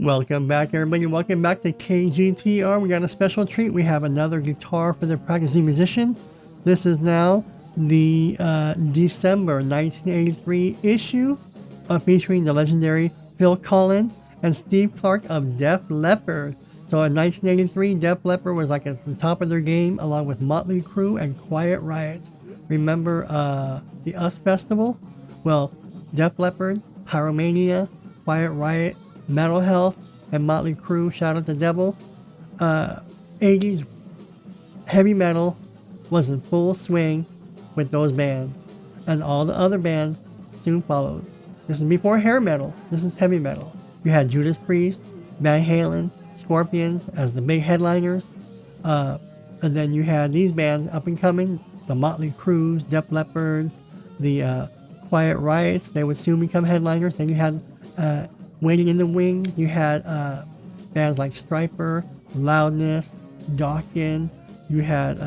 Welcome back, everybody. Welcome back to KGTR. We got a special treat. We have another guitar for the practicing musician. This is now the December 1983 issue featuring the legendary Phil Collen and Steve Clark of Def Leppard. So in 1983, Def Leppard was like at the top of their game along with Motley Crue and Quiet Riot. Remember the US Festival? Well, Def Leppard, Pyromania, Quiet Riot, Metal Health, and Motley Crue, Shout Out the Devil. 80s heavy metal was in full swing with those bands, and all the other bands soon followed. This is before hair metal. This is heavy metal. You had Judas Priest, Van Halen, Scorpions as the big headliners, and then you had these bands up and coming, the Motley Crues, Def Leppards, the Quiet Riots. They would soon become headliners. Then you had waiting in the wings. You had bands like Stryper, Loudness, Dokken. You had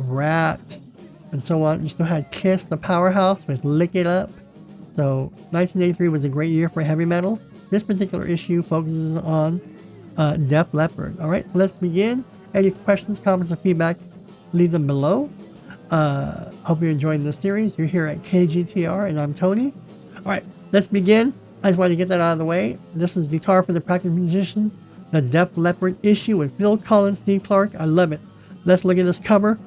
Rat, and so on. You still had Kiss, the powerhouse, with Lick It Up. So 1983 was a great year for heavy metal. This particular issue focuses on Def Leppard. All right, so let's begin. Any questions, comments, or feedback, leave them below. Hope you're enjoying this series. You're here at KGTR, and I'm Tony. All right, let's begin. I just wanted to get that out of the way. This is Guitar for the Practicing Musician, the Def Leppard issue with Phil Collen, Steve Clark. I love it. Let's look at this cover.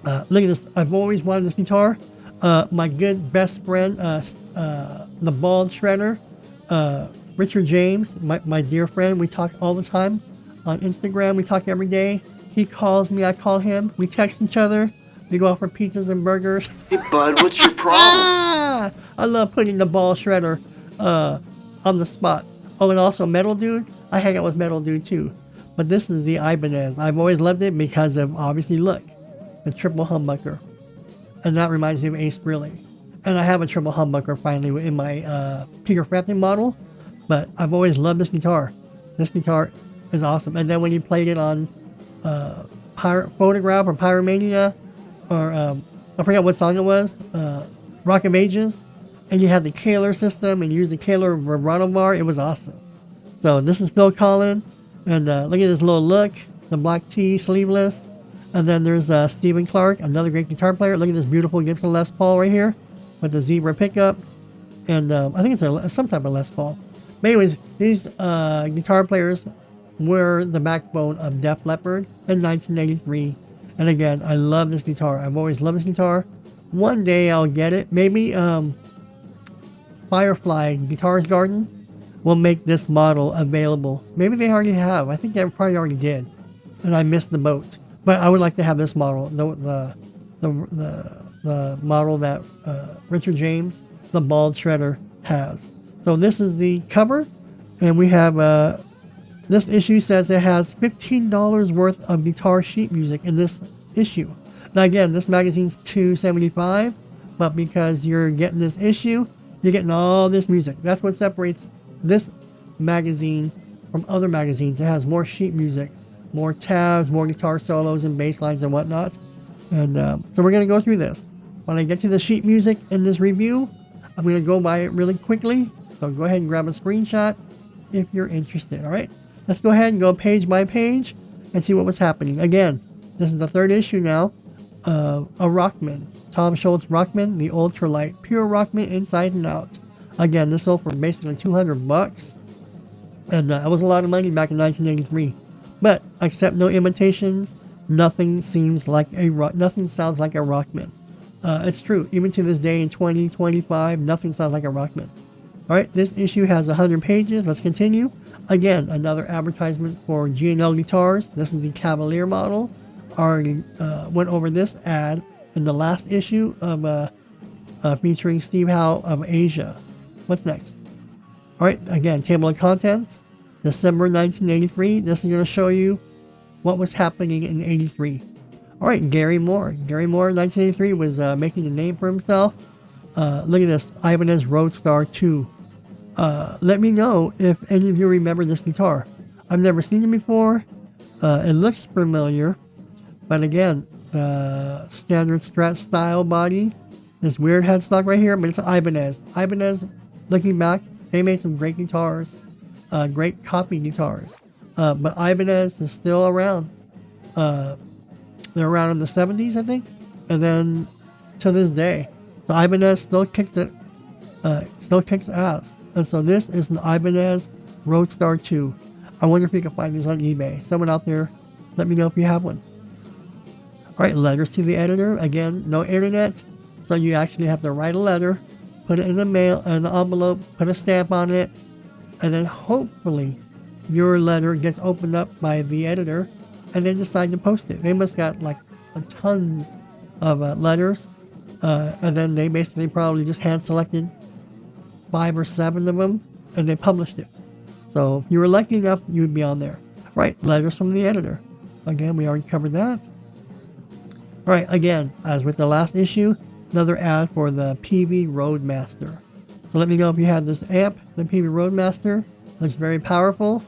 Look at this. I've always wanted this guitar. My good best friend, the bald shredder, Richard James, my dear friend. We talk all the time on Instagram. We talk every day. He calls me. I call him. We text each other. We go out for pizzas and burgers. Hey, bud, what's your problem? I love putting the ball shredder on the spot. Oh, and also Metal Dude. I hang out with Metal Dude too. But this is the Ibanez. I've always loved it because of, obviously, look, the triple humbucker. And that reminds me of Ace Frehley. And I have a triple humbucker finally in my Peter Frampton model. But I've always loved this guitar. This guitar is awesome. And then when you played it on Photograph or Pyromania, or I forget what song it was, Rock of Ages, and you had the Kaler system and you used the Kaler vibrato bar, it was awesome. So this is Phil Collen, and look at this little look, the black tee, sleeveless, and then there's Stephen Clark, another great guitar player. Look at this beautiful Gibson Les Paul right here with the zebra pickups, and I think it's some type of Les Paul. But anyways, these guitar players were the backbone of Def Leppard in 1983. And again, I love this guitar. I've always loved this guitar. One day I'll get it. Maybe Firefly Guitars Garden will make this model available. Maybe they already have. I think they probably already did. And I missed the boat. But I would like to have this model. The model that Richard James, the bald shredder, has. So this is the cover. And we have... this issue says it has $15 worth of guitar sheet music in this issue. Now again, this magazine's $2.75, but because you're getting this issue, you're getting all this music. That's what separates this magazine from other magazines. It has more sheet music, more tabs, more guitar solos and bass lines and whatnot. And so we're going to go through this. When I get to the sheet music in this review, I'm going to go by it really quickly. So go ahead and grab a screenshot if you're interested. All right. Let's go ahead and go page by page and see what was happening. Again, this is the third issue now of a Rockman. Tom Schultz Rockman, the ultralight, pure Rockman inside and out. Again, this sold for basically $200. And that was a lot of money back in 1983. But, except no imitations, nothing sounds like a Rockman. It's true. Even to this day in 2025, nothing sounds like a Rockman. Alright, this issue has 100 pages. Let's continue. Again, another advertisement for G&L guitars. This is the Cavalier model. Already went over this ad in the last issue of featuring Steve Howe of Asia. What's next? Alright, again, table of contents. December 1983. This is going to show you what was happening in 83. Alright, Gary Moore. Gary Moore in 1983 was making a name for himself. Look at this, Ibanez Roadstar 2. Let me know if any of you remember this guitar. I've never seen it before. It looks familiar, but again, the standard Strat style body, this weird headstock right here, but it's Ibanez. Ibanez, looking back, they made some great guitars, great copy guitars. But Ibanez is still around. They're around in the 70s, I think, and then to this day, the Ibanez still kicks ass. And so this is an Ibanez Roadstar 2. I wonder if you can find these on eBay. Someone out there, let me know if you have one. All right, letters to the editor. Again, no internet, so you actually have to write a letter, put it in the mail, in the envelope, put a stamp on it, and then hopefully your letter gets opened up by the editor, and then decide to post it. They must got like a tons of letters, and then they basically probably just hand selected 5 or 7 of them, and they published it. So if you were lucky enough, you would be on there. Right, letters from the editor. Again, we already covered that. All right, again, as with the last issue, another ad for the PV Roadmaster. So let me know if you had this amp, the PV Roadmaster. Looks very powerful,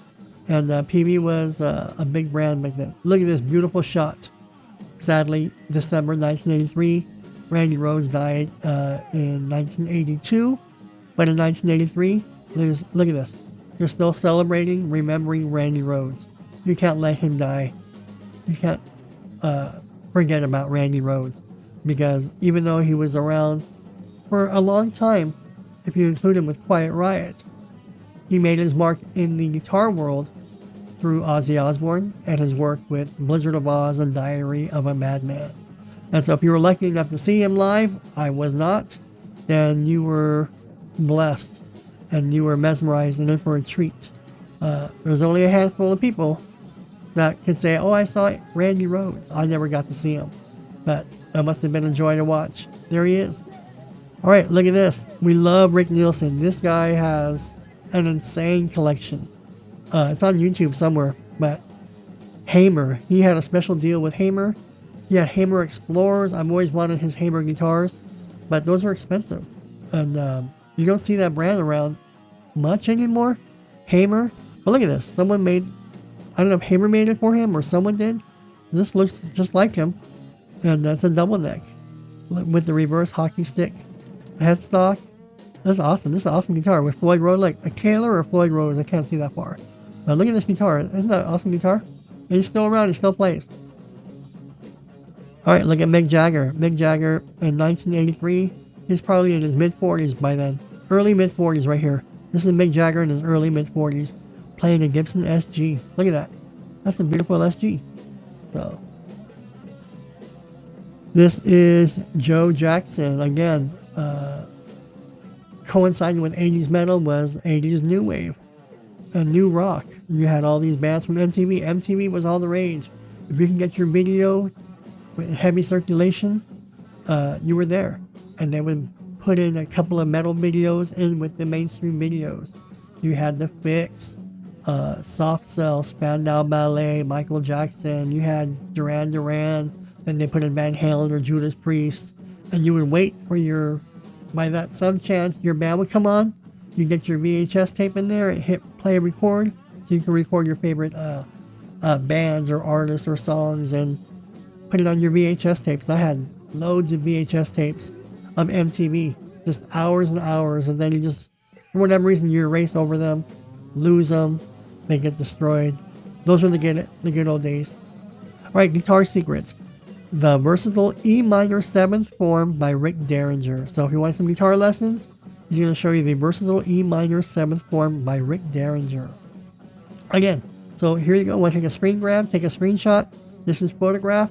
and PV was a big brand back then. Look at this beautiful shot. Sadly, December 1983, Randy Rhoads died in 1982, but in 1983, look at this. You're still celebrating, remembering Randy Rhoads. You can't let him die. You can't forget about Randy Rhoads, because even though he was around for a long time, if you include him with Quiet Riot, he made his mark in the guitar world through Ozzy Osbourne and his work with Blizzard of Oz and Diary of a Madman. And so if you were lucky enough to see him live, I was not, then you were blessed and you were mesmerized and in for a treat. There's only a handful of people that could say, oh, I saw Randy Rhoads. I never got to see him, but it must have been a joy to watch. There he is. All right, look at this. We love Rick Nielsen. This guy has an insane collection. It's on YouTube somewhere, but Hamer, he had a special deal with Hamer. He had Hamer Explorers. I've always wanted his Hamer guitars, but those are expensive. And you don't see that brand around much anymore. Hamer. But look at this. Someone made, I don't know if Hamer made it for him or someone did. This looks just like him. And that's a double neck with the reverse hockey stick headstock. That's awesome. This is an awesome guitar with Floyd Rose, like a Kaler or Floyd Rose. I can't see that far. But look at this guitar. Isn't that an awesome guitar? And he's still around. He still plays. All right, look at Mick Jagger. Mick Jagger in 1983. He's probably in his mid-40s by then. Early mid-40s right here. This is Mick Jagger in his early mid-40s playing a Gibson SG. Look at that. That's a beautiful SG. So this is Joe Jackson. Again, coinciding with 80s metal was 80s new wave and new rock. You had all these bands from MTV. MTV was all the rage. If you can get your video with heavy circulation, you were there. And they would put in a couple of metal videos in with the mainstream videos. You had The Fix, Soft Cell, Spandau Ballet, Michael Jackson. You had Duran Duran. Then they put in Van Halen or Judas Priest. And you would wait for by that some chance your band would come on. You get your VHS tape in there and hit play record, so you can record your favorite bands or artists or songs and put it on your VHS tapes. I had loads of VHS tapes of MTV, just hours and hours, and then you just, for whatever reason, you erase over them, lose them, they get destroyed. Those were the good old days. All right, guitar secrets. The Versatile E minor 7th Form by Rick Derringer. So if you want some guitar lessons, he's going to show you the Versatile E minor 7th Form by Rick Derringer. Again, so here you go. Want to take a screen grab, take a screenshot. This is Photograph,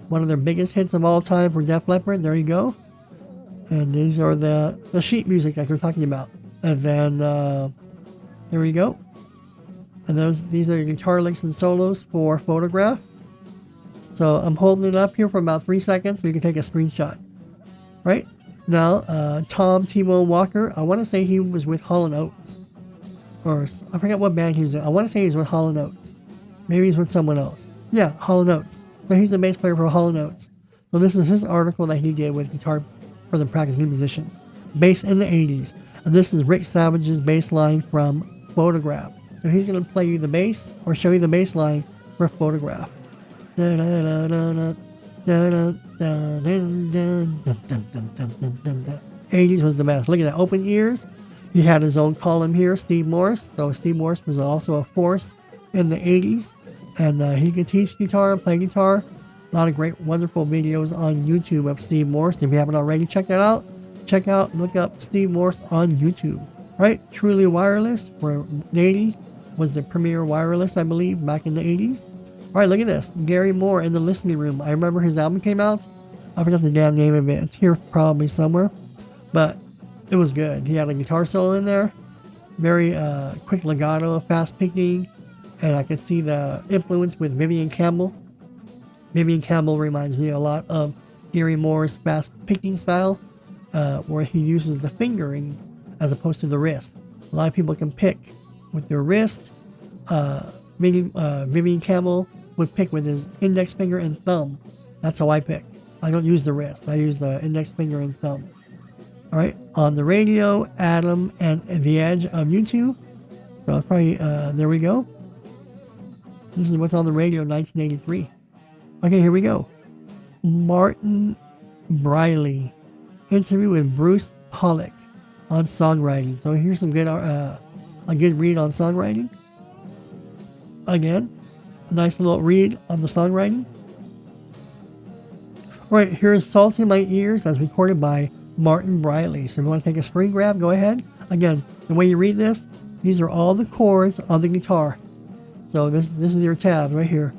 one of their biggest hits of all time for Def Leppard. There you go. And these are the sheet music that they're talking about. And then there you go. And these are guitar licks and solos for Photograph. So I'm holding it up here for about 3 seconds so you can take a screenshot. Right? Now, Tom T-Bone Walker, I want to say he was with Hall & Oates. Or I forget what band he's in. I want to say he's with Hall & Oates. Maybe he's with someone else. Yeah, Hall & Oates. So he's the bass player for Hall & Oates. So this is his article that he did with Guitar for the Practicing Musician. Bass in the 80s. And this is Rick Savage's bass line from Photograph. So he's going to play you the bass or show you the bass line for Photograph. 80s was the best. Look at that. Open ears. He had his own column here, Steve Morse. So Steve Morse was also a force in the 80s. And he could teach guitar and play guitar. A lot of great, wonderful videos on YouTube of Steve Morse. If you haven't already checked that out, look up Steve Morse on YouTube. Right? Truly Wireless, where the 80s was the premier wireless, I believe, back in the 80s. All right, look at this. Gary Moore in the listening room. I remember his album came out. I forgot the damn name of it. It's here probably somewhere. But it was good. He had a guitar solo in there. Very quick legato, fast picking. And I could see the influence with Vivian Campbell. Vivian Campbell reminds me a lot of Gary Moore's fast picking style, where he uses the fingering as opposed to the wrist. A lot of people can pick with their wrist. Vivian Campbell would pick with his index finger and thumb. That's how I pick. I don't use the wrist. I use the index finger and thumb. All right. On the radio, Adam and the Edge of YouTube. So it's probably, there we go. This is what's on the radio in 1983. Okay, here we go. Martin Briley. Interview with Bruce Pollock on songwriting. So here's some good, a good read on songwriting. Again, a nice little read on the songwriting. All right, here's Salt in My Ears as recorded by Martin Briley. So if you want to take a screen grab, go ahead. Again, the way you read this, these are all the chords on the guitar. So this is your tab right here.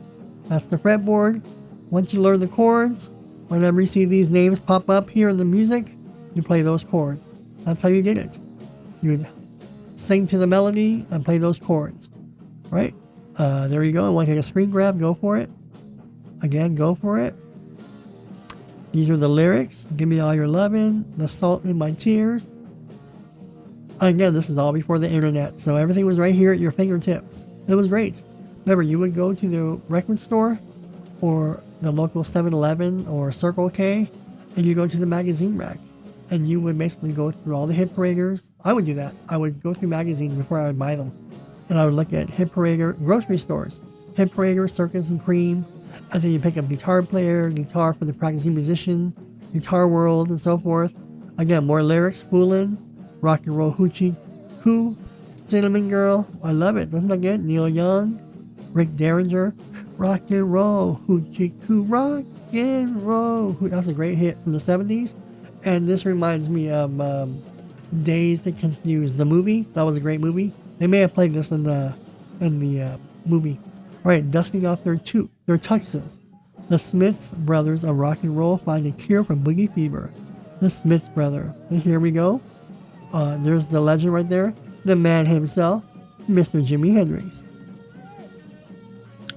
That's the fretboard. Once you learn the chords, whenever you see these names pop up here in the music, you play those chords. That's how you get it. You sing to the melody and play those chords. Right? There you go. Want to take a screen grab? Go for it. Again, go for it. These are the lyrics. Give me all your lovin', the salt in my tears. Again, this is all before the internet, so everything was right here at your fingertips. It was great. Remember, you would go to the record store or the local 7-Eleven or Circle K, and you go to the magazine rack, and you would basically go through all the hit paraders. I would do that. I would go through magazines before I would buy them, and I would look at hit parader grocery stores, hit parader, Circus and Cream, and then you pick up guitar player, guitar for the practicing musician, Guitar World, and so forth. Again, more lyrics, Foolin', Rock and Roll Hoochie Coo, Cinnamon Girl. I love it. Doesn't that good? Neil Young, Rick Derringer, Rock and Roll Hoochie Coo, Rock and Roll. That's a great hit from the 70s. And this reminds me of Dazed and Confused, the movie. That was a great movie. They may have played this in the movie. All right, dusting off their tuxes. The Smiths Brothers of rock and roll find a cure for boogie fever. The Smiths Brothers. And here we go. There's the legend right there. The man himself, Mr. Jimi Hendrix.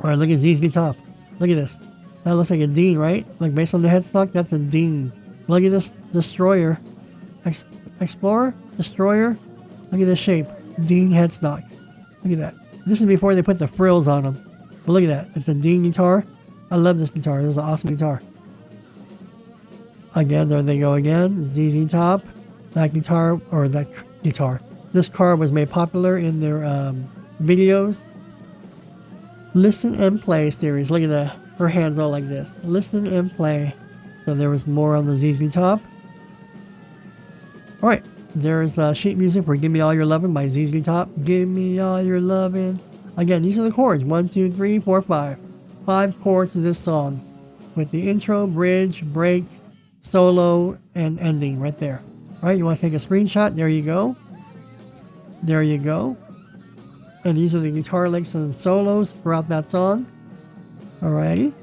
All right, look at ZZ Top. Look at this. That looks like a Dean, right? Like based on the headstock, that's a Dean. Look at this Destroyer. Explorer? Destroyer? Look at this shape. Dean headstock. Look at that. This is before they put the frills on them. But look at that. It's a Dean guitar. I love this guitar. This is an awesome guitar. Again, there they go again. ZZ Top. That guitar, or that guitar. This car was made popular in their videos. Listen and Play series. Look at her hands all like this. Listen and Play. So there was more on the ZZ Top. All right. There's sheet music for Give Me All Your Lovin' by ZZ Top. Give me all your lovin'. Again, these are the chords. 1, 2, 3, 4, 5. 5 chords to this song. With the intro, bridge, break, solo, and ending right there. All right, you want to take a screenshot? There you go. There you go. And these are the guitar licks and solos throughout that song. Alrighty.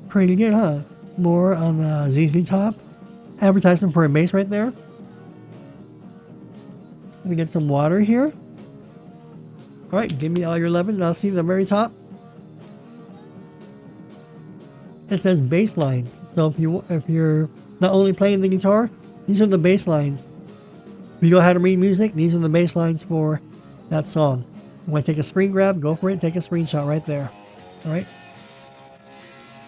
Pretty good, huh? More on the ZZ Top. Advertisement for a bass right there. Let me get some water here. Alright, give me all your lovin'. Now see the very top? It says bass lines. So if you're not only playing the guitar, these are the bass lines. If you know how to read music, these are the bass lines for that song. You want to take a screen grab, go for it, take a screenshot right there. Alright?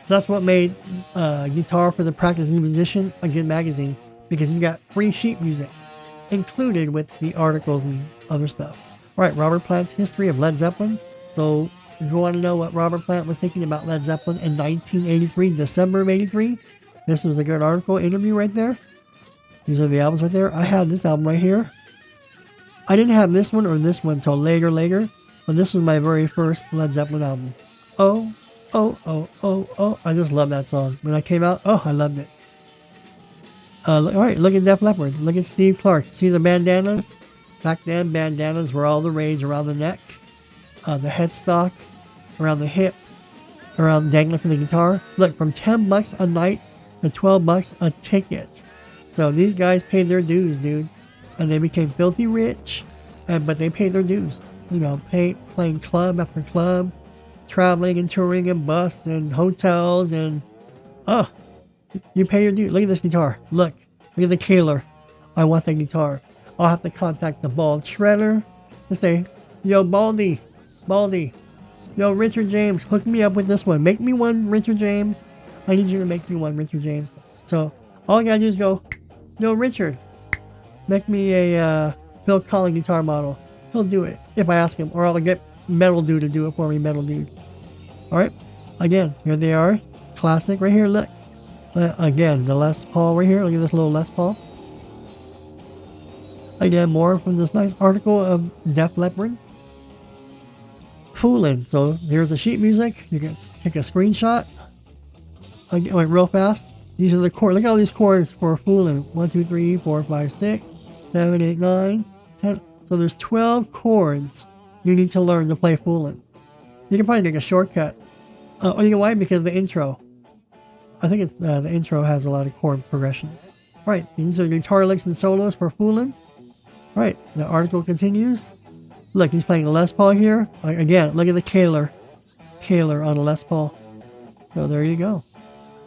That's what made Guitar for the Practicing Musician a good magazine, because you got free sheet music included with the articles and other stuff. Alright, Robert Plant's history of Led Zeppelin. So if you want to know what Robert Plant was thinking about Led Zeppelin in 1983, December of 83, this was a good article, interview right there. These are the albums right there. I have this album right here. I didn't have this one or this one until later, but this was my very first Led Zeppelin album. Oh, oh, oh, oh, oh. I just love that song. When that came out, oh, I loved it. All right, look at Def Leppard. Look at Steve Clark. See the bandanas? Back then, bandanas were all the rage around the neck, the headstock, around the hip, around dangling from the guitar. Look, from $10 a night to $12 a ticket. So these guys paid their dues, dude. And they became filthy rich, but they paid their dues. You know, playing club after club, traveling and touring and bus and hotels and, you pay your dues. Look at this guitar. Look at the Kaler. I want that guitar. I'll have to contact the bald shredder to say, yo, Baldy, yo, Richard James, hook me up with this one. Make me one, Richard James. I need you to make me one, Richard James. So all I gotta do is go, yo, Richard, make me a Phil Collins guitar model. He'll do it if I ask him, or I'll get Metal Dude to do it for me, Metal Dude. All right, again, here they are, classic right here. Look, again, the Les Paul right here. Look at this little Les Paul. Again, more from this nice article of Def Leppard. Foolin'. So here's the sheet music. You can take a screenshot. I went real fast. These are the chords. Look at all these chords for Foolin'. 1, 2, 3, 4, 5, 6, 7, 8, 9, 10. So there's 12 chords you need to learn to play Foolin'. You can probably make a shortcut. You know why? Because of the intro. I think it's, the intro has a lot of chord progressions. Right, these are guitar licks and solos for Foolin'. Right, the article continues. Look, he's playing a Les Paul here. Again, look at the Kaler on a Les Paul. So there you go.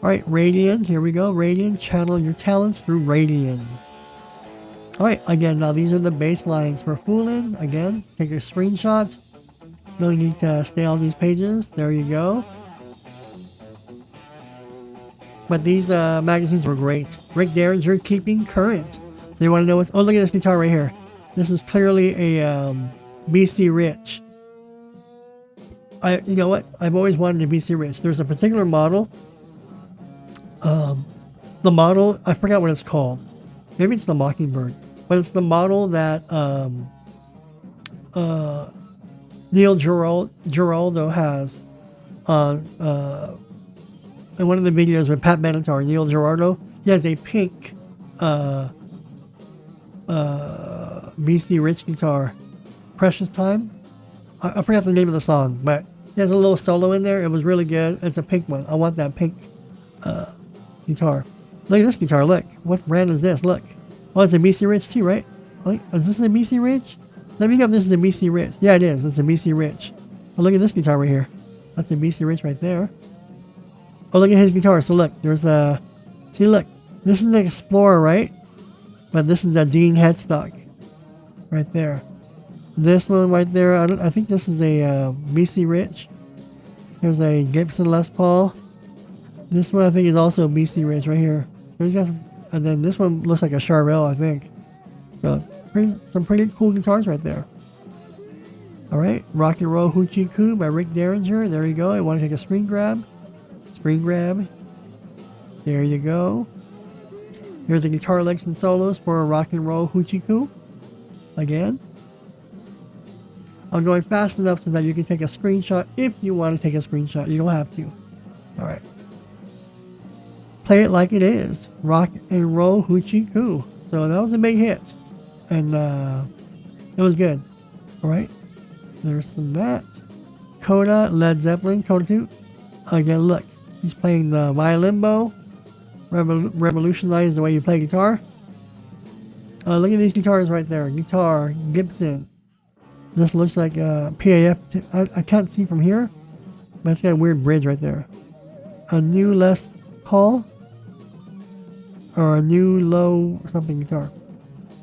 Alright, Radian, here we go. Radian, channel your talents through Radian. Alright, again, now these are the bass lines for Foolin'. Again, take a screenshot. No need to stay on these pages. There you go. But these magazines were great. Rick Derringer, keeping current. So you want to know what's... Oh, look at this guitar right here. This is clearly a BC Rich. You know what? I've always wanted a BC Rich. There's a particular model. The model, I forgot what it's called. Maybe it's the Mockingbird. But it's the model that Neil Giraldo has in one of the videos with Pat Benatar. Neil Giraldo, he has a pink BC Rich guitar. Precious Time. I forgot the name of the song, but he has a little solo in there. It was really good. It's a pink one. I want that pink guitar. Look at this guitar. Look. What brand is this? Look. Oh, it's a BC Rich too, right? Like, is this a BC Rich? Let me know if this is a BC Rich. Yeah, it is. It's a BC Rich. So look at this guitar right here. That's a BC Rich right there. Oh, look at his guitar. So look, there's a... See, look. This is the Explorer, right? But this is the Dean headstock. Right there. This one right there, I think this is a BC Rich. There's a Gibson Les Paul. This one I think is also BC Rich right here. So he's got some, and then this one looks like a Charvel, I think. So some pretty cool guitars right there. Alright, Rock and Roll Hoochie Coo by Rick Derringer. There you go. I want to take a screen grab. Screen grab. There you go. Here's the guitar licks and solos for Rock and Roll Hoochie Coo. Again. I'm going fast enough so that you can take a screenshot if you want to take a screenshot. You don't have to. Alright. Play It Like It Is. Rock and Roll Hoochie Coo. So that was a big hit. And it was good. Alright. There's some that. Coda, Led Zeppelin, Coda 2. Again, look. He's playing the violin bow. Revolutionize the way you play guitar. Look at these guitars right there. Guitar, Gibson. This looks like a PAF. I can't see from here, but it's got a weird bridge right there. A new Les Paul. Or a new low something guitar.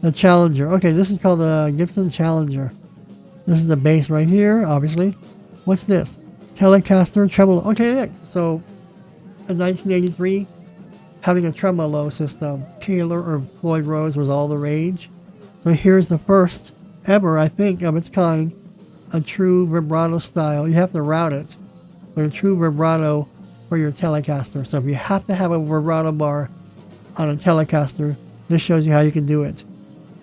The Challenger. Okay, this is called the Gibson Challenger. This is the bass right here, obviously. What's this? Telecaster tremolo. Okay, look. So, in 1983, having a tremolo system, Taylor or Floyd Rose was all the rage. So here's the first ever, I think, of its kind, a true vibrato style. You have to route it, but a true vibrato for your Telecaster. So if you have to have a vibrato bar on a Telecaster, this shows you how you can do it.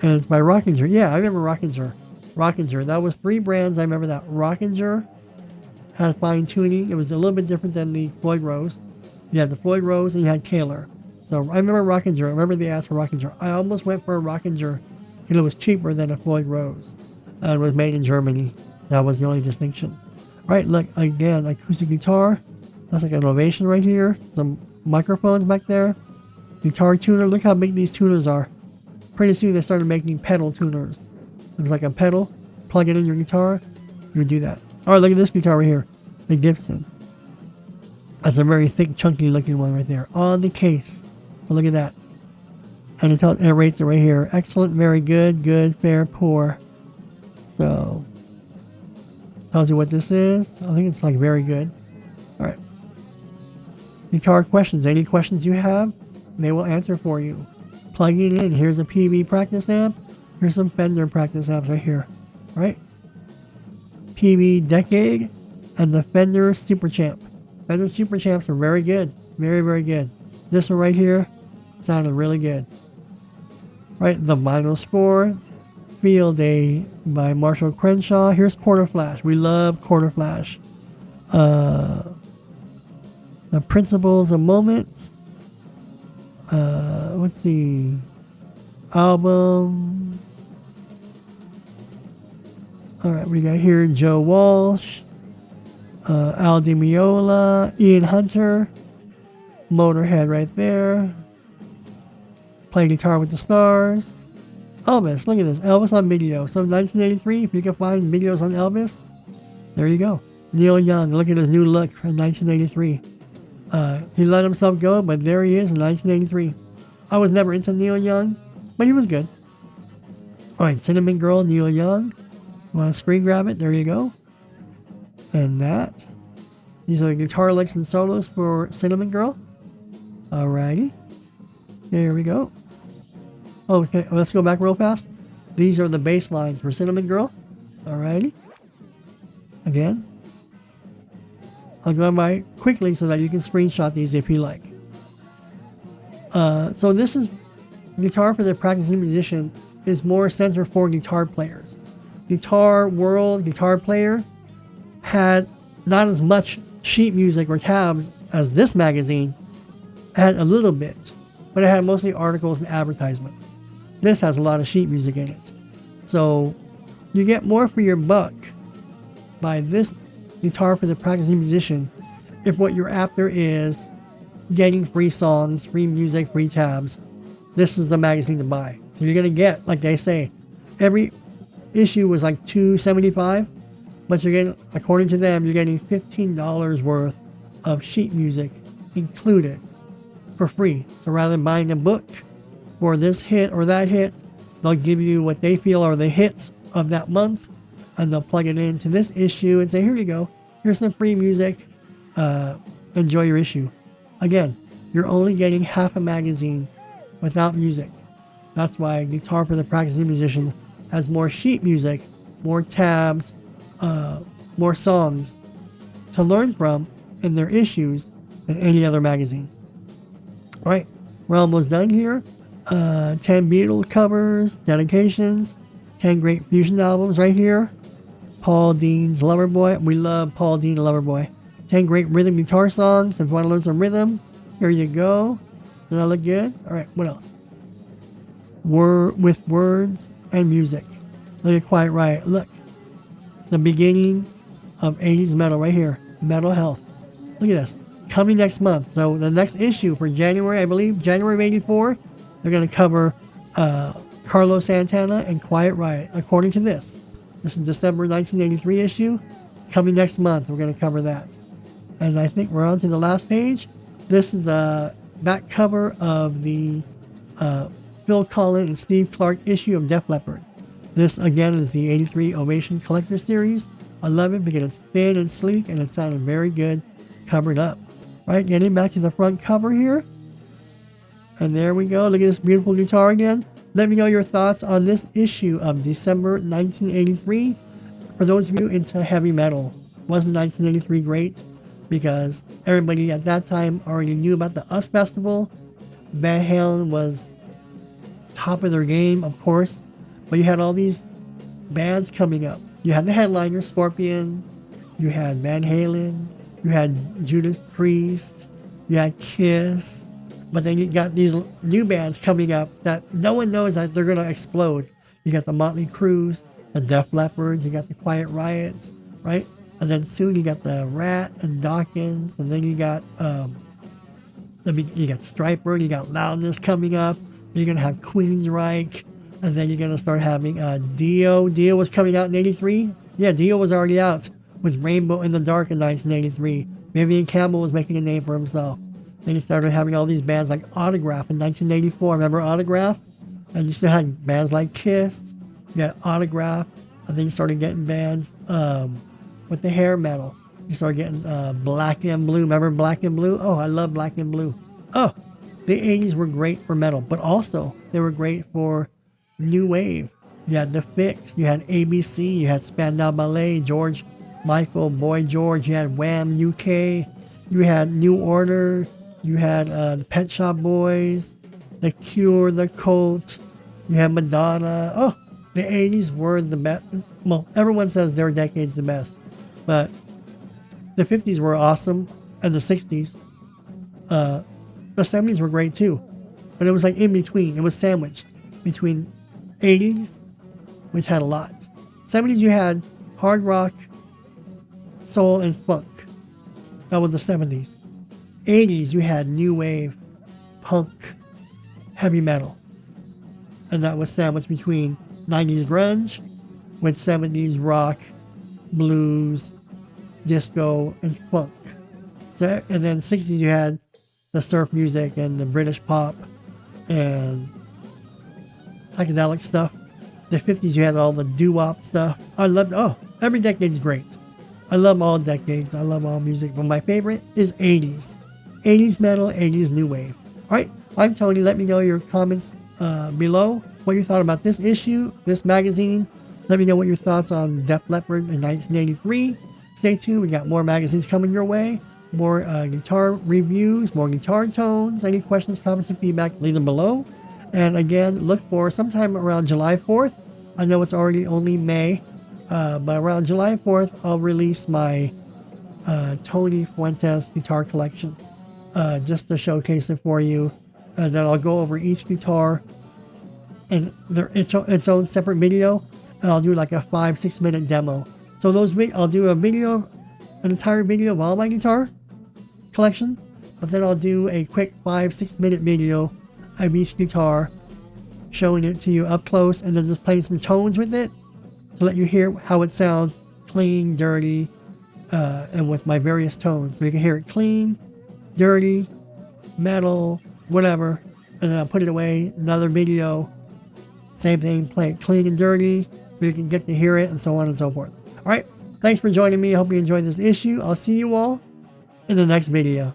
And it's by Rockinger. Yeah, I remember Rockinger. Rockinger. That was 3 brands. I remember that. Rockinger had fine tuning. It was a little bit different than the Floyd Rose. You had the Floyd Rose and you had Kaler. So I remember Rockinger. I remember the ads for Rockinger. I almost went for a Rockinger because it was cheaper than a Floyd Rose. And it was made in Germany. That was the only distinction. All right, look, again, acoustic guitar. That's like an Ovation right here. Some microphones back there. Guitar tuner. Look how big these tuners are. Pretty soon they started making pedal tuners. It was like a pedal. Plug it in your guitar. You would do that. All right, look at this guitar right here. The Gibson. That's a very thick, chunky looking one right there. On the case. So look at that. And it rates it right here. Excellent, very good, good, fair, poor. So, tells you what this is. I think it's like very good. All right. Guitar questions. Any questions you have, they will answer for you. Plugging in. Here's a PB practice amp. Here's some Fender practice amps right here. All right. PB Decade and the Fender Super Champ. Fender Super Champs are very good. Very, very good. This one right here sounded really good. Right. The Vinyl Score. Field Day by Marshall Crenshaw. Here's Quarter Flash. We love Quarter Flash. The Principles of Moments. Let's see. Album. Alright, we got here Joe Walsh. Al Di Meola. Ian Hunter. Motorhead right there. Play Guitar with the Stars. Elvis, look at this. Elvis on video. So 1983, if you can find videos on Elvis, there you go. Neil Young, look at his new look from 1983. He let himself go, but there he is in 1983. I was never into Neil Young, but he was good. Alright, Cinnamon Girl, Neil Young. You want to screen grab it? There you go. And that. These are the guitar licks and solos for Cinnamon Girl. Alrighty. There we go. Oh, okay, let's go back real fast. These are the bass lines for Cinnamon Girl. Alrighty. Again. I'll go by quickly so that you can screenshot these if you like. So this is guitar for the practicing musician is more centered for guitar players. Guitar World Guitar Player had not as much sheet music or tabs as this magazine. It had a little bit, but it had mostly articles and advertisements. This has a lot of sheet music in it. So you get more for your buck by this guitar for the practicing musician if what you're after is getting free songs, free music, free tabs. This is the magazine to buy. So you're going to get, like they say, every issue was like $2.75, but you're getting, according to them, you're getting $15 worth of sheet music included for free. So rather than buying a book for this hit or that hit, they'll give you what they feel are the hits of that month, and they'll plug it into this issue and say, here you go, here's some free music, enjoy your issue. Again, you're only getting half a magazine without music. That's why Guitar for the Practicing Musician has more sheet music, more tabs, more songs to learn from in their issues than any other magazine. All right, we're almost done here. 10 Beatle covers, dedications, 10 great fusion albums right here. Paul Dean's Loverboy. We love Paul Dean Loverboy. 10 great rhythm guitar songs. If you want to learn some rhythm, here you go. Does that look good? All right, what else? With words and music. Look at Quiet Riot. Look. The beginning of 80s metal right here. Metal Health. Look at this. Coming next month. So the next issue for January, I believe, January of 84, they're going to cover Carlos Santana and Quiet Riot, according to this. This is December 1983 issue. Coming next month, we're going to cover that. And I think we're on to the last page. This is the back cover of the Phil Collins and Steve Clark issue of Def Leppard. This, again, is the 83 Ovation Collector Series. I love it because it's thin and sleek and it sounded very good covered up. Right, getting back to the front cover here. And there we go. Look at this beautiful guitar again. Let me know your thoughts on this issue of December 1983. For those of you into heavy metal, wasn't 1983 great? Because everybody at that time already knew about the US Festival. Van Halen was top of their game, of course. But you had all these bands coming up. You had the headliner, Scorpions. You had Van Halen. You had Judas Priest. You had Kiss. But then you got these new bands coming up that no one knows that they're going to explode. You got the Motley Crues, the Def Leppards, you got the Quiet Riots, right? And then soon you got the Rat and Dawkins, and then you got Striper, you got Loudness coming up. Then you're gonna have Queensryche, and then you're gonna start having Dio. Dio was coming out in '83. Yeah, Dio was already out with Rainbow in the Dark in 1983. Vivian Campbell was making a name for himself. Then you started having all these bands like Autograph in 1984. Remember Autograph? And you still had bands like Kiss. You got Autograph, and then you started getting bands with the hair metal. You started getting Black and Blue. Remember Black and Blue? Oh, I love Black and Blue. Oh, the 80s were great for metal, but also they were great for new wave. You had The Fix, you had ABC, you had Spandau Ballet, George Michael, Boy George, you had Wham UK, you had New Order, you had the Pet Shop Boys, The Cure, The Cult, you had Madonna. Oh, the 80s were the best. Well, everyone says their decade's the best, but the 50s were awesome, and the 60s. The 70s were great too, but it was like in between. It was sandwiched between 80s, which had a lot. 70s you had hard rock, soul, and funk. That was the 70s. 80s you had new wave, punk, heavy metal, and that was sandwiched between 90s grunge with 70s rock, blues, disco, and funk. So, and then 60s you had the surf music and the British pop and psychedelic stuff. The 50s you had all the doo-wop stuff. I loved, every decade's great. I love all decades. I love all music, but my favorite is 80s. 80s metal, 80s new wave. All right, I'm Tony. Let me know your comments below, what you thought about this issue, this magazine. Let me know what your thoughts on Def Leppard in 1983. Stay tuned. We got more magazines coming your way, more guitar reviews, more guitar tones. Any questions, comments, and feedback, leave them below. And again, look for sometime around July 4th. I know it's already only May, but around July 4th, I'll release my Tony Fuentes guitar collection, just to showcase it for you. And then I'll go over each guitar and its own separate video, and I'll do like a 5-6 minute demo. So I'll do an entire video of all my guitar collection, but then I'll do a quick 5-6 minute video of each guitar, showing it to you up close, and then just playing some tones with it to let you hear how it sounds clean, dirty, and with my various tones. So you can hear it clean, dirty, metal, whatever, and then I'll put it away. Another video, same thing, play it clean and dirty so you can get to hear it, and so on and so forth. All right, thanks for joining me. I hope you enjoyed this issue. I'll see you all in the next video.